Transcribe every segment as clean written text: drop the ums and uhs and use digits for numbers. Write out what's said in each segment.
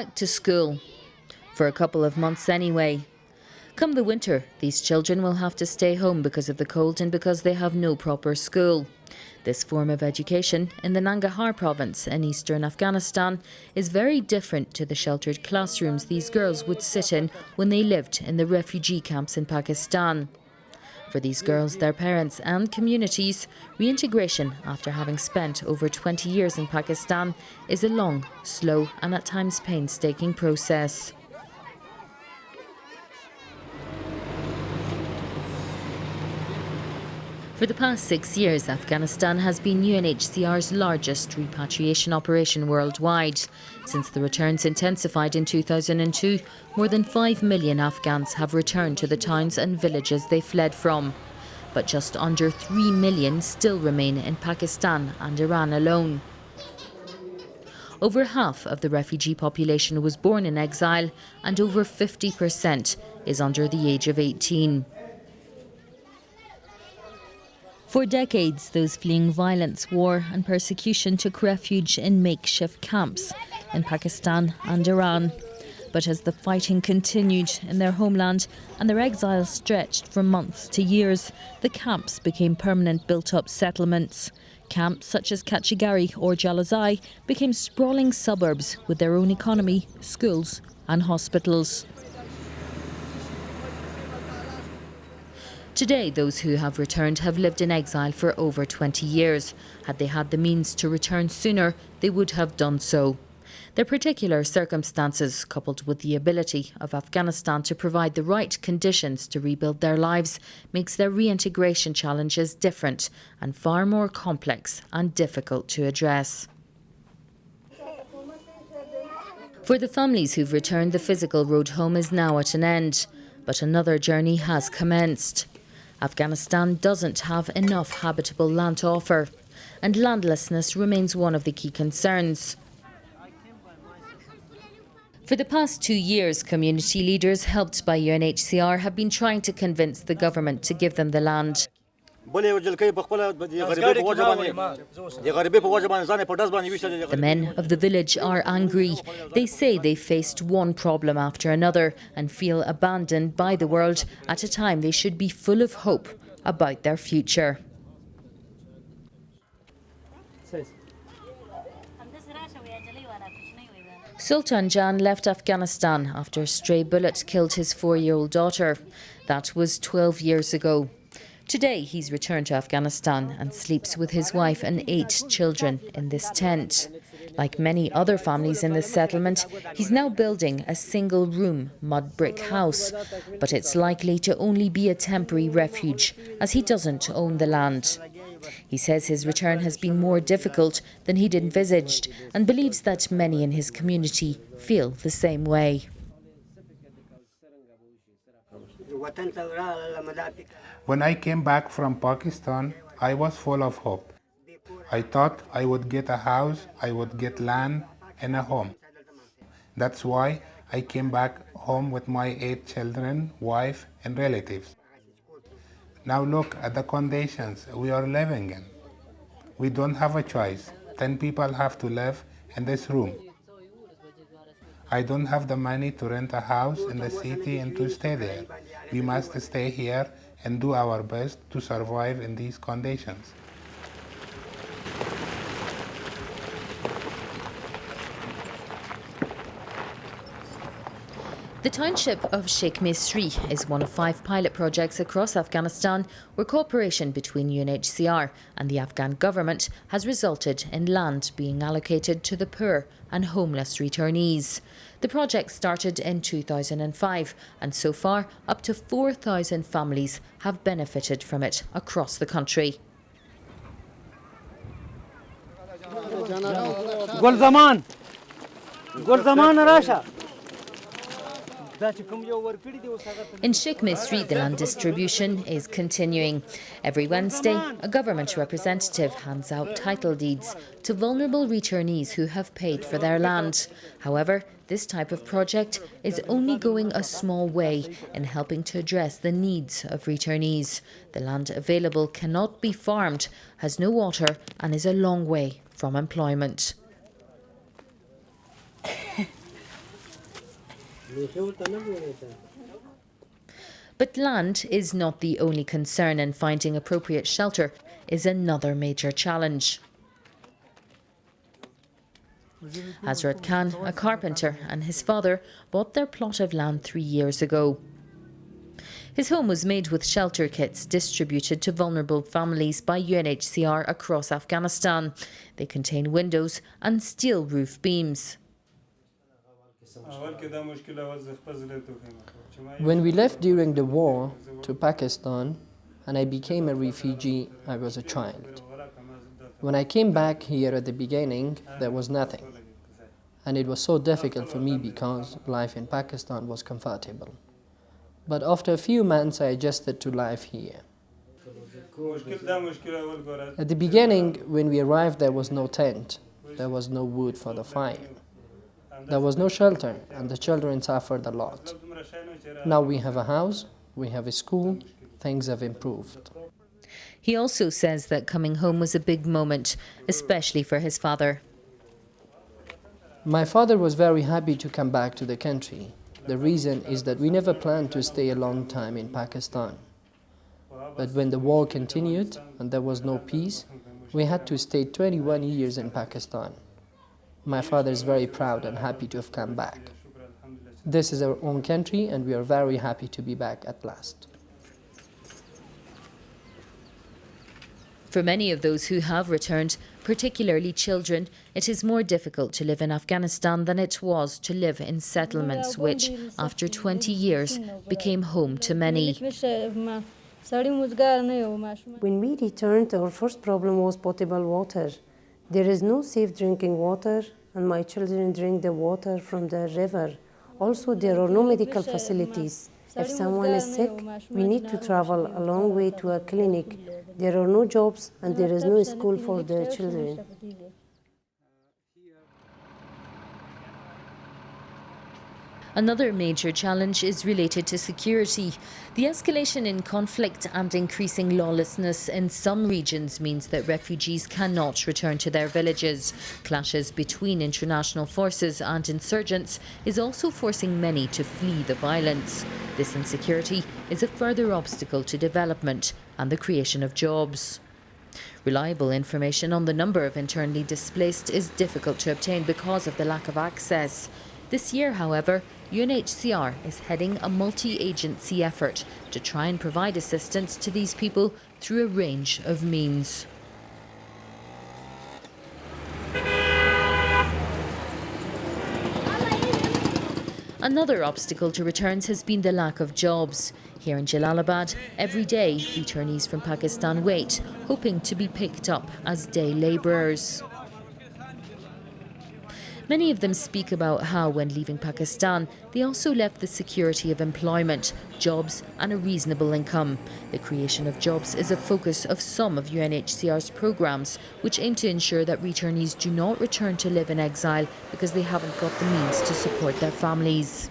back to school. For a couple of months anyway. Come the winter, these children will have to stay home because of the cold and because they have no proper school. This form of education in the Nangarhar province in eastern Afghanistan is very different to the sheltered classrooms these girls would sit in when they lived in the refugee camps in Pakistan. For these girls, their parents and communities, reintegration after having spent over 20 years in Pakistan is a long, slow and at times painstaking process. For the past 6 years, Afghanistan has been UNHCR's largest repatriation operation worldwide. Since the returns intensified in 2002, more than 5 million Afghans have returned to the towns and villages they fled from. But just under 3 million still remain in Pakistan and Iran alone. Over half of the refugee population was born in exile, and over 50% is under the age of 18. For decades, those fleeing violence, war and persecution took refuge in makeshift camps in Pakistan and Iran. But as the fighting continued in their homeland and their exile stretched from months to years, the camps became permanent built-up settlements. Camps such as Kachigari or Jalazai became sprawling suburbs with their own economy, schools and hospitals. Today, those who have returned have lived in exile for over 20 years. Had they had the means to return sooner, they would have done so. Their particular circumstances, coupled with the ability of Afghanistan to provide the right conditions to rebuild their lives, makes their reintegration challenges different and far more complex and difficult to address. For the families who've returned, the physical road home is now at an end. But another journey has commenced. Afghanistan doesn't have enough habitable land to offer, and landlessness remains one of the key concerns. For the past 2 years, community leaders helped by UNHCR have been trying to convince the government to give them the land. The men of the village are angry. They say they faced one problem after another and feel abandoned by the world at a time they should be full of hope about their future. Sultan Jan left Afghanistan after a stray bullet killed his 4-year-old daughter. That was 12 years ago. Today, he's returned to Afghanistan and sleeps with his wife and 8 children in this tent. Like many other families in this settlement, he's now building a single-room mud brick house. But it's likely to only be a temporary refuge, as he doesn't own the land. He says his return has been more difficult than he'd envisaged and believes that many in his community feel the same way. When I came back from Pakistan, I was full of hope. I thought I would get a house, I would get land and a home. That's why I came back home with my 8 children, wife and relatives. Now look at the conditions we are living in. We don't have a choice. 10 people have to live in this room. I don't have the money to rent a house in the city and to stay there. We must stay here and do our best to survive in these conditions. The township of Sheikh Misri is one of 5 pilot projects across Afghanistan where cooperation between UNHCR and the Afghan government has resulted in land being allocated to the poor and homeless returnees. The project started in 2005 and so far up to 4,000 families have benefited from it across the country. In Sheikh Misri, the land distribution is continuing. Every Wednesday, a government representative hands out title deeds to vulnerable returnees who have paid for their land. However, this type of project is only going a small way in helping to address the needs of returnees. The land available cannot be farmed, has no water and is a long way from employment. But land is not the only concern, and finding appropriate shelter is another major challenge. Hazrat Khan, a carpenter, and his father bought their plot of land 3 years ago. His home was made with shelter kits distributed to vulnerable families by UNHCR across Afghanistan. They contain windows and steel roof beams. When we left during the war to Pakistan and I became a refugee, I was a child. When I came back here at the beginning, there was nothing. And it was so difficult for me because life in Pakistan was comfortable. But after a few months, I adjusted to life here. At the beginning, when we arrived, there was no tent. There was no wood for the fire. There was no shelter, and the children suffered a lot. Now we have a house, we have a school, things have improved. He also says that coming home was a big moment, especially for his father. My father was very happy to come back to the country. The reason is that we never planned to stay a long time in Pakistan. But when the war continued and there was no peace, we had to stay 21 years in Pakistan. My father is very proud and happy to have come back. This is our own country and we are very happy to be back at last. For many of those who have returned, particularly children, it is more difficult to live in Afghanistan than it was to live in settlements which, after 20 years, became home to many. When we returned, our first problem was potable water. There is no safe drinking water, and my children drink the water from the river. Also, there are no medical facilities. If someone is sick, we need to travel a long way to a clinic. There are no jobs and there is no school for the children. Another major challenge is related to security. The escalation in conflict and increasing lawlessness in some regions means that refugees cannot return to their villages. Clashes between international forces and insurgents is also forcing many to flee the violence. This insecurity is a further obstacle to development and the creation of jobs. Reliable information on the number of internally displaced is difficult to obtain because of the lack of access. This year, however, UNHCR is heading a multi-agency effort to try and provide assistance to these people through a range of means. Another obstacle to returns has been the lack of jobs. Here in Jalalabad, every day returnees from Pakistan wait, hoping to be picked up as day labourers. Many of them speak about how, when leaving Pakistan, they also left the security of employment, jobs and a reasonable income. The creation of jobs is a focus of some of UNHCR's programmes, which aim to ensure that returnees do not return to live in exile because they haven't got the means to support their families.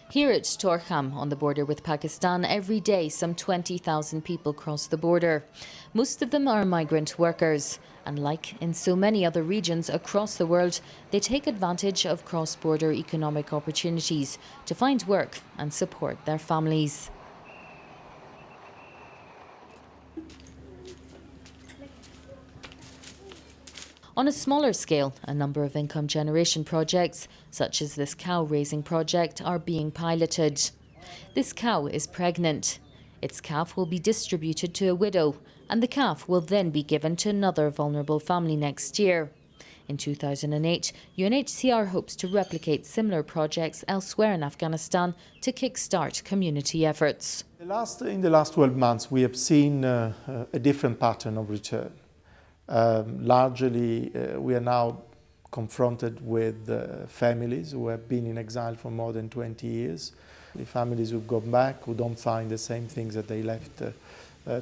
Here at Torkham, on the border with Pakistan, every day some 20,000 people cross the border. Most of them are migrant workers, and like in so many other regions across the world, they take advantage of cross-border economic opportunities to find work and support their families. On a smaller scale, a number of income generation projects, such as this cow raising project, are being piloted. This cow is pregnant. Its calf will be distributed to a widow, and the calf will then be given to another vulnerable family next year. In 2008, UNHCR hopes to replicate similar projects elsewhere in Afghanistan to kickstart community efforts. In the last 12 months, we have seen a different pattern of return. Largely, we are now confronted with families who have been in exile for more than 20 years. The families who've gone back, who don't find the same things that they left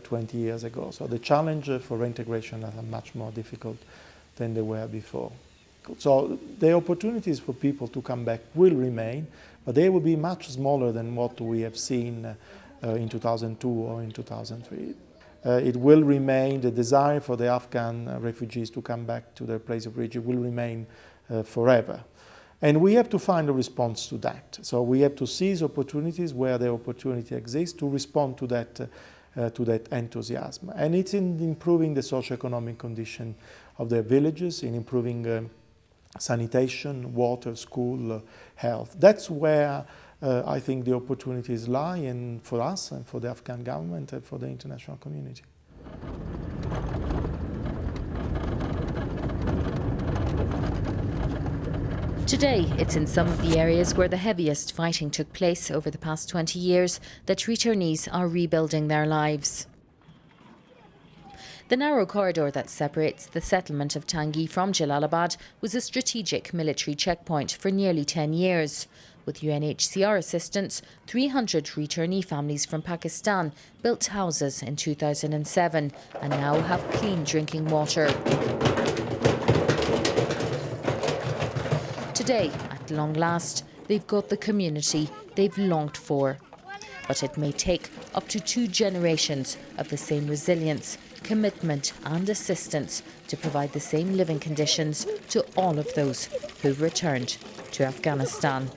20 years ago. So the challenge for reintegration are much more difficult than they were before. So the opportunities for people to come back will remain, but they will be much smaller than what we have seen in 2002 or in 2003. It will remain, the desire for the Afghan refugees to come back to their place of origin will remain forever. And we have to find a response to that. So we have to seize opportunities where the opportunity exists to respond to that enthusiasm. And it's in improving the socio-economic condition of their villages, in improving sanitation, water, school, health. That's where I think the opportunities lie, and for us and for the Afghan government and for the international community. Today, it's in some of the areas where the heaviest fighting took place over the past 20 years that returnees are rebuilding their lives. The narrow corridor that separates the settlement of Tangi from Jalalabad was a strategic military checkpoint for nearly 10 years. With UNHCR assistance, 300 returnee families from Pakistan built houses in 2007 and now have clean drinking water. Today, at long last, they've got the community they've longed for. But it may take up to 2 generations of the same resilience, commitment and assistance to provide the same living conditions to all of those who've returned to Afghanistan.